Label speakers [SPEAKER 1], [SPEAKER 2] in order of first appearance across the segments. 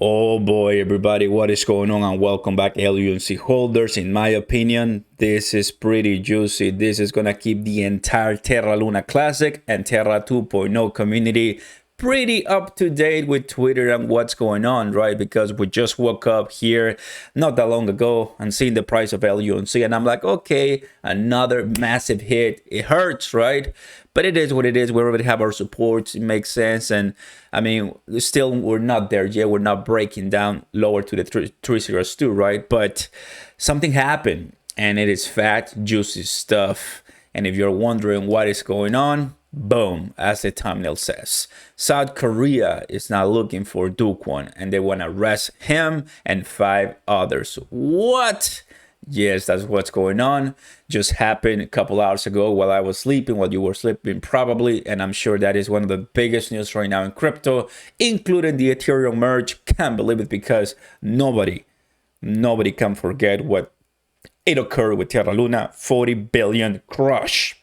[SPEAKER 1] Oh boy, everybody, what is going on? And welcome back, LUNC holders. In my opinion, this is pretty juicy. This is gonna keep the entire Terra Luna Classic and Terra 2.0 community pretty up to date with Twitter and what's going on, right? Because we just woke up here not that long ago and seen the price of LUNC, and I'm like, okay, another massive hit. It hurts, right? But it is what it is. We already have our supports. It makes sense. And I mean, still, we're not there yet. We're not breaking down lower to the 302, right? But something happened, and it is fat, juicy stuff. And if you're wondering what is going on, boom, as the thumbnail says, South Korea is now looking for DogeCoin, and they want to arrest him and 5 others. What? Yes, that's what's going on. Just happened a couple hours ago while I was sleeping, while you were sleeping probably, and I'm sure that is one of the biggest news right now in crypto, including the Ethereum merge. Can't believe it, because nobody can forget what it occurred with Terra Luna, 40 billion crush.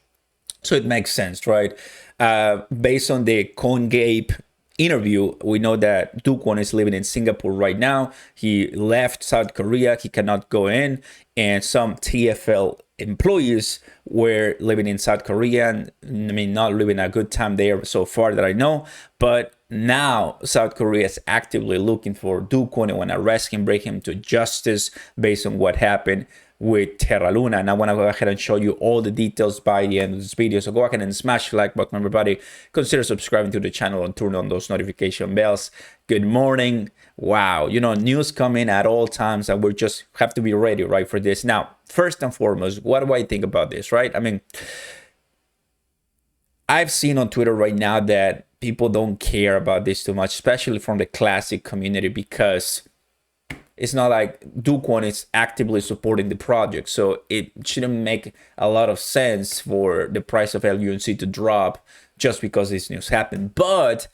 [SPEAKER 1] So it makes sense, right? Based on the CoinGape interview, we know that DogeCoin is living in Singapore right now. He left South Korea. He cannot go in. And some TFL employees were living in South Korea. And, I mean, not living a good time there so far that I know. But now South Korea is actively looking for DogeCoin and want to arrest him, bring him to justice based on what happened with Terra Luna. And I want to go ahead and show you all the details by the end of this video. So go ahead and smash the like button, everybody. Consider subscribing to the channel and turn on those notification bells. Good morning. Wow, you know, news come in at all times, and we just have to be ready, right, for this. Now, first and foremost, what do I think about this, right? I mean, I've seen on Twitter right now that people don't care about this too much, especially from the classic community, because it's not like DogeCoin is actively supporting the project. So it shouldn't make a lot of sense for the price of LUNC to drop just because this news happened. But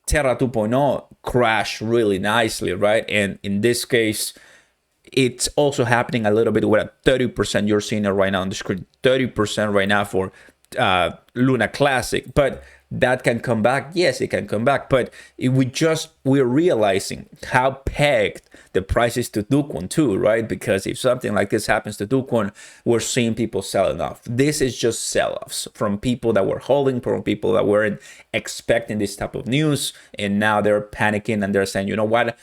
[SPEAKER 1] Terra 2.0 crashed really nicely, right? And in this case, it's also happening a little bit with a 30%. You're seeing it right now on the screen, 30% right now for Luna Classic. But that can come back. Yes, it can come back. But we're realizing how pegged the price is to DogeCoin too, right? Because if something like this happens to DogeCoin, we're seeing people selling off. This is just sell-offs from people that were holding, from people that weren't expecting this type of news, and now they're panicking and they're saying, you know what?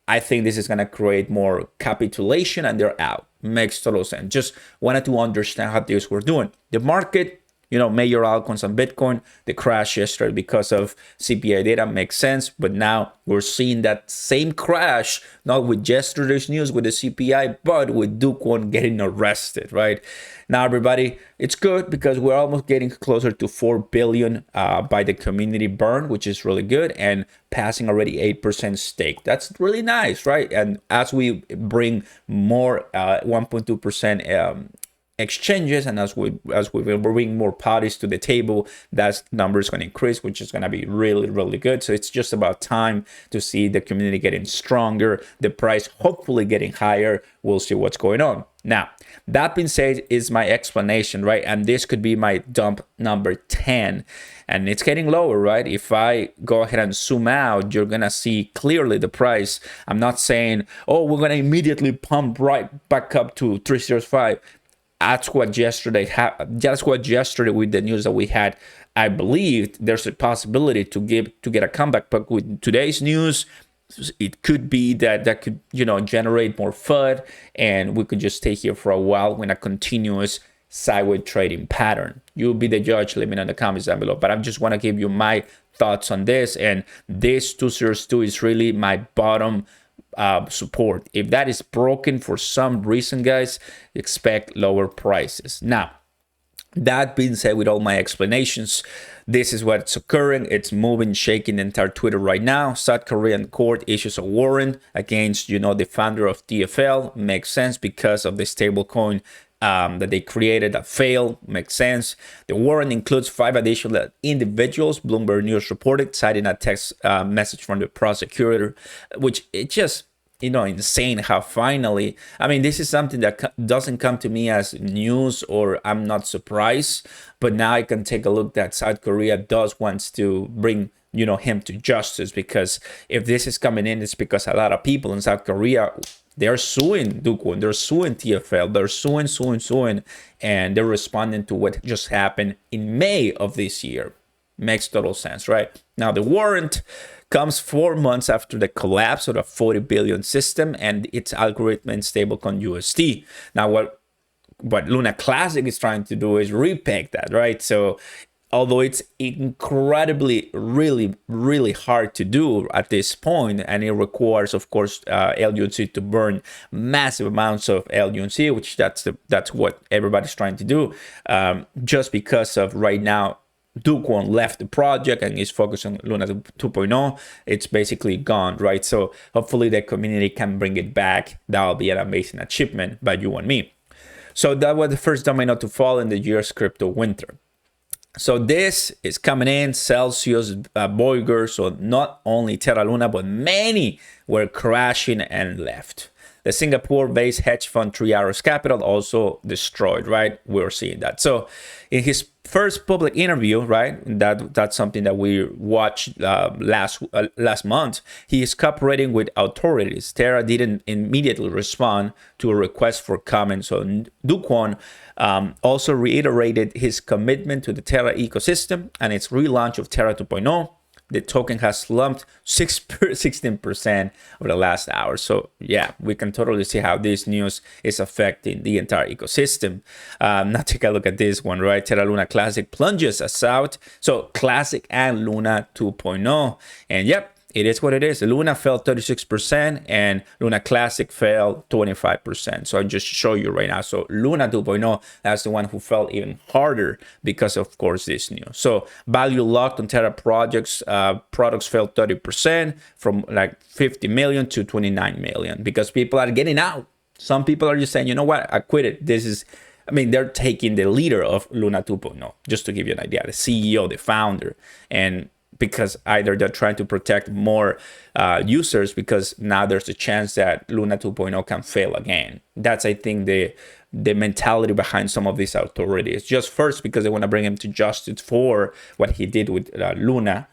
[SPEAKER 1] I think this is going to create more capitulation, and they're out. Makes total sense. Just wanted to understand how this were doing. The market, you know, major altcoins on Bitcoin, the crash yesterday because of CPI data makes sense. But now we're seeing that same crash, not with yesterday's news with the CPI, but with DogeCoin getting arrested, right? Now, everybody, it's good because we're almost getting closer to 4 billion by the community burn, which is really good, and passing already 8% stake. That's really nice, right? And as we bring more 1.2% exchanges, and as we bring more parties to the table, that number is going to increase, which is going to be really good. So it's just about time to see the community getting stronger, the price hopefully getting higher. We'll see what's going on. Now, that being said, is my explanation, right? And this could be my dump number 10, and it's getting lower, right? If I go ahead and zoom out, you're gonna see clearly the price. I'm not saying, oh, we're gonna immediately pump right back up to 305. That's what yesterday happened. That's what yesterday with the news that we had, I believe there's a possibility to get a comeback. But with today's news, it could be that could, you know, generate more FUD, and we could just stay here for a while in a continuous sideways trading pattern. You'll be the judge. Let me know in the comments down below. But I just want to give you my thoughts on this, and this 202 is really my bottom support. If that is broken for some reason, guys, expect lower prices. Now, that being said, with all my explanations, this is what's occurring. It's moving, shaking the entire Twitter right now. South Korean court issues a warrant against, you know, the founder of TFL. Makes sense because of the stablecoin that they created that failed. Makes sense. The warrant includes 5 additional individuals, Bloomberg News reported, citing a text message from the prosecutor, which it just, you know, insane how finally, I mean, this is something that doesn't come to me as news, or I'm not surprised, but now I can take a look that South Korea does wants to bring him to justice, because if this is coming in, it's because a lot of people in South Korea, they're suing DogeCoin, they're suing TFL, they're suing, and they're responding to what just happened in May of this year. Makes total sense, right? Now, the warrant comes 4 months after the collapse of the 40 billion system and its algorithmic stablecoin USD. Now, what Luna Classic is trying to do is repeg that, right? So although it's incredibly, really hard to do at this point, and it requires, of course, LUNC to burn massive amounts of LUNC, which that's what everybody's trying to do, just because of right now, DogeCoin left the project and is focused on Luna 2.0. It's basically gone, right? So hopefully the community can bring it back. That'll be an amazing achievement by you and me. So that was the first domino to fall in the year's crypto winter. So this is coming in, Celsius, Voyager. So not only Terra Luna, but many were crashing and left. The Singapore-based hedge fund 3 Arrows Capital also destroyed, right? We're seeing that. So in his first public interview, right, that's something that we watched last month, he is cooperating with authorities. Terra didn't immediately respond to a request for comment. So DogeCoin also reiterated his commitment to the Terra ecosystem and its relaunch of Terra 2.0. The token has slumped 16% over the last hour. So yeah, we can totally see how this news is affecting the entire ecosystem. Now take a look at this one, right? Terra Luna Classic plunges us out. So Classic and Luna 2.0. And yep, it is what it is. Luna fell 36% and Luna Classic fell 25%. So I just show you right now. So Luna 2.0, that's the one who fell even harder because of course this news. So value locked on Terra projects, products fell 30% from like 50 million to 29 million because people are getting out. Some people are just saying, you know what, I quit it. They're taking the leader of Luna 2.0, just to give you an idea, the CEO, the founder, and because either they're trying to protect more users because now there's a chance that Luna 2.0 can fail again. That's, I think, the mentality behind some of these authorities. Just first because they want to bring him to justice for what he did with Terra Luna,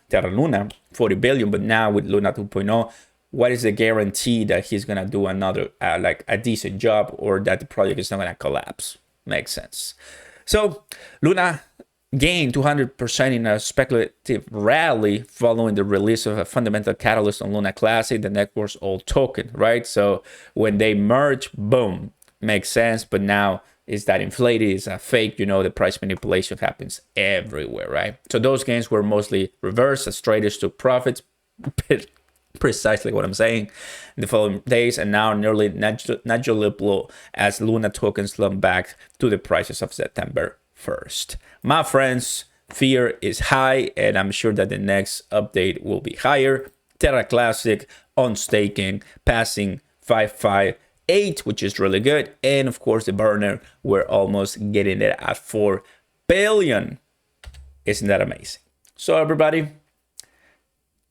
[SPEAKER 1] 40 billion, but now with Luna 2.0, what is the guarantee that he's going to do another, like a decent job, or that the project is not going to collapse? Makes sense. So Luna gained 200% in a speculative rally following the release of a fundamental catalyst on Luna Classic, the network's old token, right? So when they merge, boom, makes sense. But now is that inflated? Is that fake? The price manipulation happens everywhere, right? So those gains were mostly reversed as traders took profits. Precisely what I'm saying in the following days, and now nearly negligible as Luna tokens slump back to the prices of September 1st. My friends, fear is high, and I'm sure that the next update will be higher. Terra Classic on staking, passing 558, which is really good. And of course, the burner, we're almost getting it at 4 billion. Isn't that amazing? So everybody,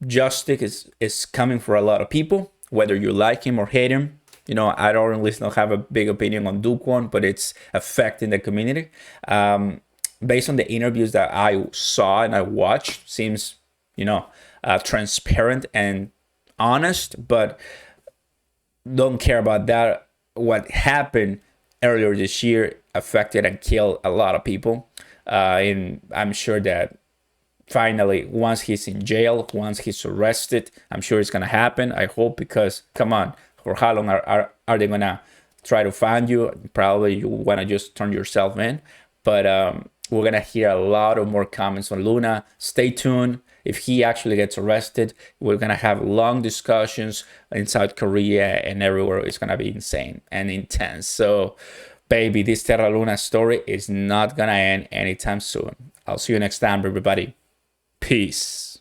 [SPEAKER 1] justice is coming for a lot of people, whether you like him or hate him. I don't really don't have a big opinion on DogeCoin, but it's affecting the community. Based on the interviews that I saw and I watched, seems, transparent and honest, but don't care about that. What happened earlier this year affected and killed a lot of people. And I'm sure that finally, once he's in jail, once he's arrested, I'm sure it's going to happen. I hope, because come on, for how long are they going to try to find you? Probably you want to just turn yourself in. But we're going to hear a lot of more comments on Luna. Stay tuned. If he actually gets arrested, we're going to have long discussions in South Korea and everywhere. It's going to be insane and intense. So, baby, this Terra Luna story is not going to end anytime soon. I'll see you next time, everybody. Peace.